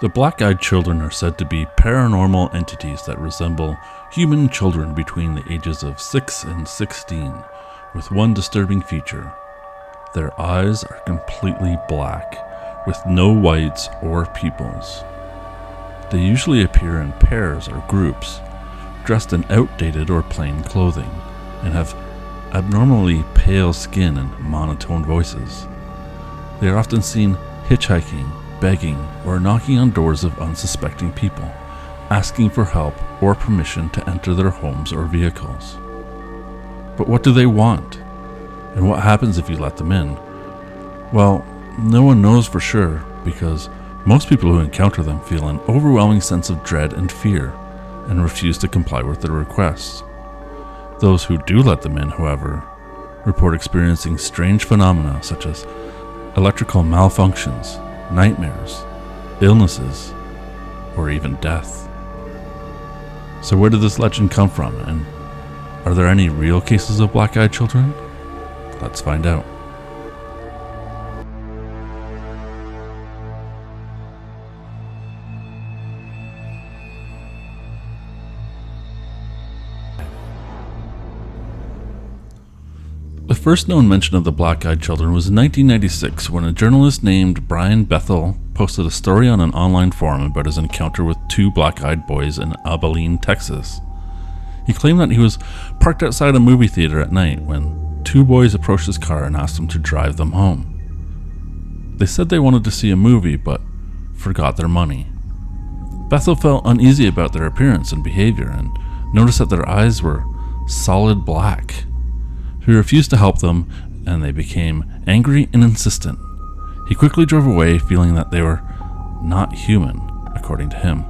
The black-eyed children are said to be paranormal entities that resemble human children between the ages of 6 and 16, with one disturbing feature. Their eyes are completely black, with no whites or pupils. They usually appear in pairs or groups, dressed in outdated or plain clothing, and have abnormally pale skin and monotone voices. They are often seen hitchhiking, begging, or knocking on doors of unsuspecting people, asking for help or permission to enter their homes or vehicles. But what do they want? And what happens if you let them in? Well, no one knows for sure, because most people who encounter them feel an overwhelming sense of dread and fear, and refuse to comply with their requests. Those who do let them in, however, report experiencing strange phenomena such as electrical malfunctions, nightmares, illnesses, or even death. So where did this legend come from, and are there any real cases of black-eyed children? Let's find out. The first known mention of the black-eyed children was in 1996 when a journalist named Brian Bethel posted a story on an online forum about his encounter with two black-eyed boys in Abilene, Texas. He claimed that he was parked outside a movie theater at night when two boys approached his car and asked him to drive them home. They said they wanted to see a movie but forgot their money. Bethel felt uneasy about their appearance and behavior and noticed that their eyes were solid black. He refused to help them, and they became angry and insistent. He quickly drove away, feeling that they were not human, according to him.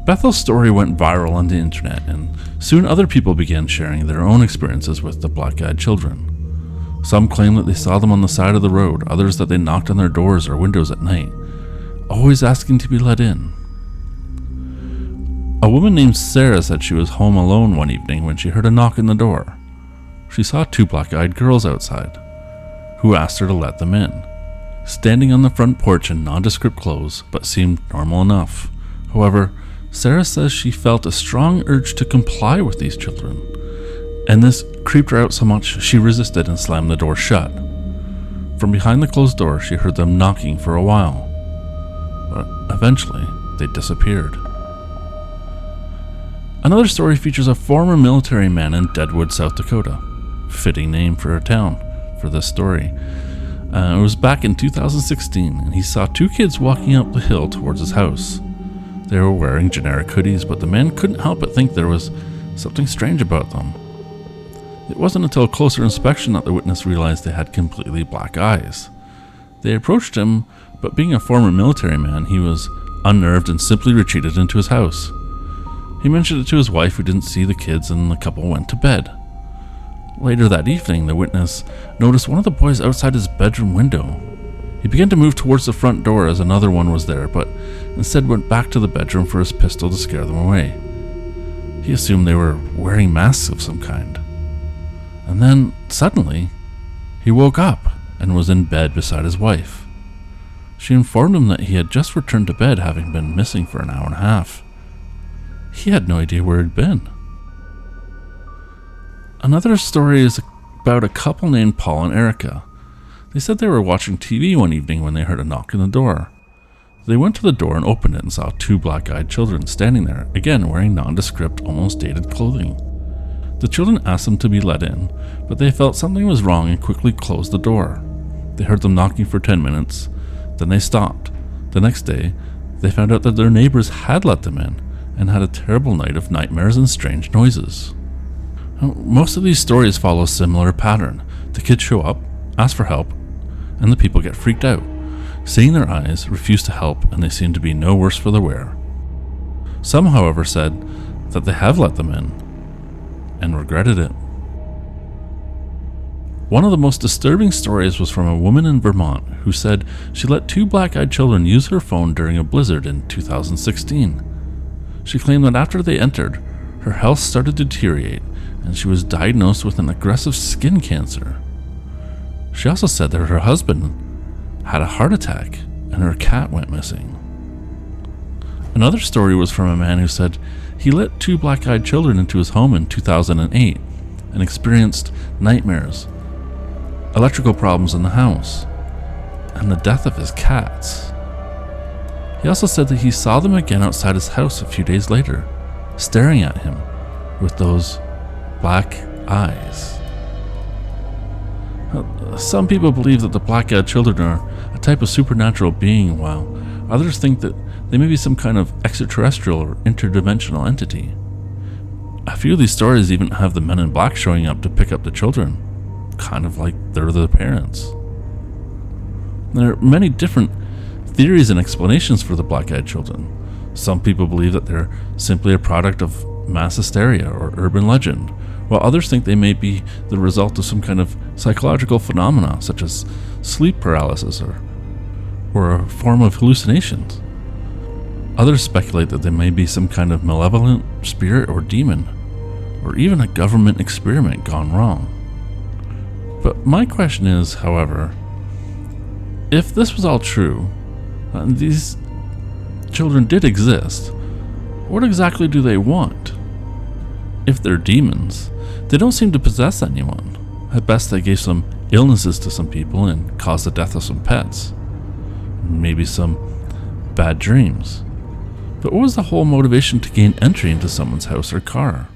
Bethel's story went viral on the internet, and soon other people began sharing their own experiences with the black-eyed children. Some claimed that they saw them on the side of the road, others that they knocked on their doors or windows at night, always asking to be let in. A woman named Sarah said she was home alone one evening when she heard a knock on the door. She saw two black-eyed girls outside, who asked her to let them in, standing on the front porch in nondescript clothes, but seemed normal enough. However, Sarah says she felt a strong urge to comply with these children, and this creeped her out so much she resisted and slammed the door shut. From behind the closed door, she heard them knocking for a while, but eventually they disappeared. Another story features a former military man in Deadwood, South Dakota. Fitting name for a town for this story. It was back in 2016, and he saw two kids walking up the hill towards his house. They were wearing generic hoodies, but the man couldn't help but think there was something strange about them. It wasn't until closer inspection that the witness realized they had completely black eyes. They approached him, but being a former military man, he was unnerved and simply retreated into his house. He mentioned it to his wife, who didn't see the kids, and the couple went to bed. Later that evening, the witness noticed one of the boys outside his bedroom window. He began to move towards the front door as another one was there, but instead went back to the bedroom for his pistol to scare them away. He assumed they were wearing masks of some kind. And then, suddenly, he woke up and was in bed beside his wife. She informed him that he had just returned to bed, having been missing for an hour and a half. He had no idea where he'd been. Another story is about a couple named Paul and Erica. They said they were watching TV one evening when they heard a knock on the door. They went to the door and opened it and saw two black-eyed children standing there, again wearing nondescript, almost dated clothing. The children asked them to be let in, but they felt something was wrong and quickly closed the door. They heard them knocking for 10 minutes, then they stopped. The next day, they found out that their neighbors had let them in and had a terrible night of nightmares and strange noises. Most of these stories follow a similar pattern. The kids show up, ask for help, and the people get freaked out. Seeing their eyes, refuse to help, and they seem to be no worse for the wear. Some, however, said that they have let them in and regretted it. One of the most disturbing stories was from a woman in Vermont who said she let two black-eyed children use her phone during a blizzard in 2016. She claimed that after they entered, her health started to deteriorate and she was diagnosed with an aggressive skin cancer. She also said that her husband had a heart attack and her cat went missing. Another story was from a man who said he let 2 black-eyed children into his home in 2008 and experienced nightmares, electrical problems in the house, and the death of his cats. He also said that he saw them again outside his house a few days later, staring at him with those black eyes. Some people believe that the black-eyed children are a type of supernatural being, while others think that they may be some kind of extraterrestrial or interdimensional entity. A few of these stories even have the men in black showing up to pick up the children, kind of like they're their parents. There are many different theories and explanations for the black-eyed children. Some people believe that they're simply a product of mass hysteria or urban legend, while others think they may be the result of some kind of psychological phenomena such as sleep paralysis or a form of hallucinations. Others speculate that they may be some kind of malevolent spirit or demon, or even a government experiment gone wrong. But my question is, however, if this was all true, and these children did exist, what exactly do they want? If they're demons, they don't seem to possess anyone. At best, they gave some illnesses to some people and caused the death of some pets. Maybe some bad dreams. But what was the whole motivation to gain entry into someone's house or car?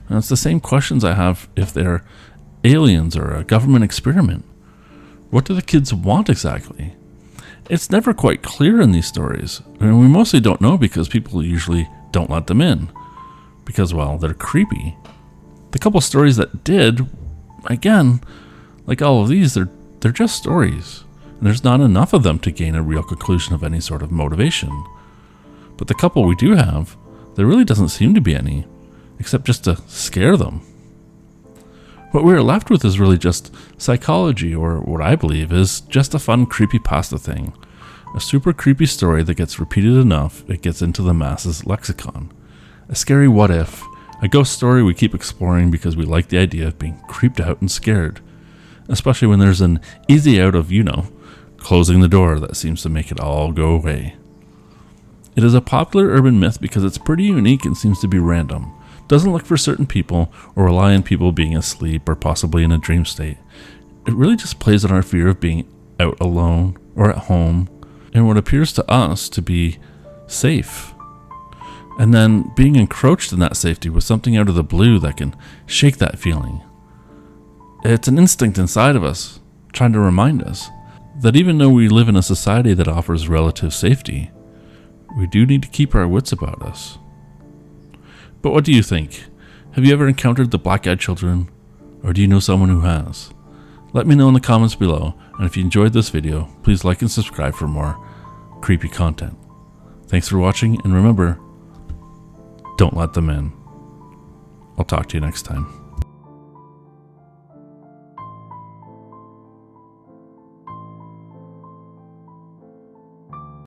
And it's the same questions I have if they're aliens or a government experiment. What do the kids want exactly? It's never quite clear in these stories, and we mostly don't know because people usually don't let them in. Because, well, they're creepy. The couple stories that did, again, like all of these, they're just stories. And there's not enough of them to gain a real conclusion of any sort of motivation. But the couple we do have, there really doesn't seem to be any, except just to scare them. What we're left with is really just psychology, or what I believe is just a fun creepypasta thing. A super creepy story that gets repeated enough, it gets into the masses' lexicon. A scary what if, a ghost story we keep exploring because we like the idea of being creeped out and scared. Especially when there's an easy out of, closing the door that seems to make it all go away. It is a popular urban myth because it's pretty unique and seems to be random. Doesn't look for certain people or rely on people being asleep or possibly in a dream state. It really just plays on our fear of being out alone or at home in what appears to us to be safe. And then being encroached in that safety with something out of the blue that can shake that feeling. It's an instinct inside of us trying to remind us that even though we live in a society that offers relative safety, we do need to keep our wits about us. But what do you think? Have you ever encountered the black-eyed children, or do you know someone who has? Let me know in the comments below, and if you enjoyed this video, please like and subscribe for more creepy content. Thanks for watching, and remember, don't let them in. I'll talk to you next time.